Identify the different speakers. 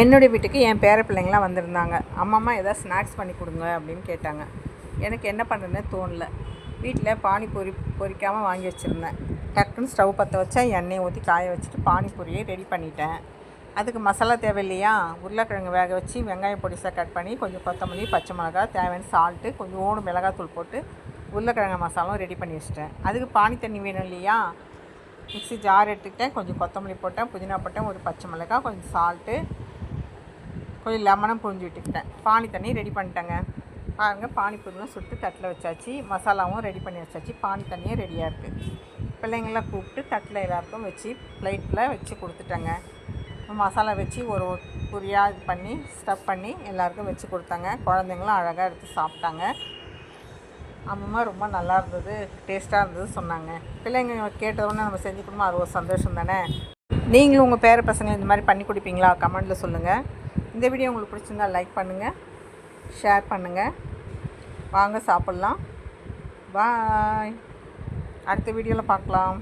Speaker 1: என்னுடைய வீட்டுக்கு என் பேர பிள்ளைங்களாம் வந்திருந்தாங்க. அம்மம்மா எதாவது ஸ்நாக்ஸ் பண்ணி கொடுங்க அப்படின்னு கேட்டாங்க. எனக்கு என்ன பண்ணுறதுன்னு தோணல. வீட்டில் பானிபூரி பொரிக்காமல் வாங்கி வச்சுருந்தேன். டக்குன்னு ஸ்டவ் பற்ற வச்சா எண்ணெயை ஊற்றி காய வச்சுட்டு பானிபூரியை ரெடி பண்ணிட்டேன். அதுக்கு மசாலா தேவை இல்லையா? உருளைக்கிழங்கு வேக வச்சு வெங்காயம் பொடிசாக கட் பண்ணி கொஞ்சம் கொத்தமல்லி, பச்சை மிளகா, தேவையான சால்ட்டு, கொஞ்சோண்டு மிளகாத்தூள் போட்டு உருளைக்கிழங்கு மசாலாவும் ரெடி பண்ணி வச்சிட்டேன். அதுக்கு பானி தண்ணி வேணும் இல்லையா? மிக்ஸி ஜார் எடுத்துக்கிட்டேன். கொஞ்சம் கொத்தமல்லி போட்டேன், புதினா போட்டேன், ஒரு பச்சை மிளகா, கொஞ்சம் சால்ட்டு, கொஞ்சம் லெமனும் புழிஞ்சு விட்டுக்கிட்டேன். பானி தண்ணி ரெடி பண்ணிட்டேங்க. பாருங்கள், பானிபூரிலாம் சுட்டு தட்டில் வச்சாச்சு, மசாலாவும் ரெடி பண்ணி வச்சாச்சு, பானி தண்ணியும் ரெடியாக இருக்குது. பிள்ளைங்களாம் கூப்பிட்டு தட்டில் எல்லாருக்கும் வச்சு ப்ளேட்டில் வச்சு கொடுத்துட்டேங்க. மசாலா வச்சு ஒரு பொரியாக இது பண்ணி ஸ்டஃப் பண்ணி எல்லாருக்கும் வச்சு கொடுத்தாங்க. குழந்தைங்களும் அழகாக எடுத்து சாப்பிட்டாங்க. அம்மா ரொம்ப நல்லா இருந்தது, டேஸ்ட்டாக இருந்தது சொன்னாங்க. பிள்ளைங்க கேட்டதோடனே நம்ம செஞ்சு கொடுமா, அது ஒரு சந்தோஷம் தானே. நீங்களும் உங்கள் பேர பசங்க இந்த மாதிரி பண்ணி கொடுப்பீங்களா? கமெண்டில் சொல்லுங்கள். இந்த வீடியோ உங்களுக்கு பிடிச்சிருந்தால் லைக் பண்ணுங்கள், ஷேர் பண்ணுங்கள். வாங்க சாப்பிட்லாம். பாய். அடுத்த வீடியோவில் பார்க்கலாம்.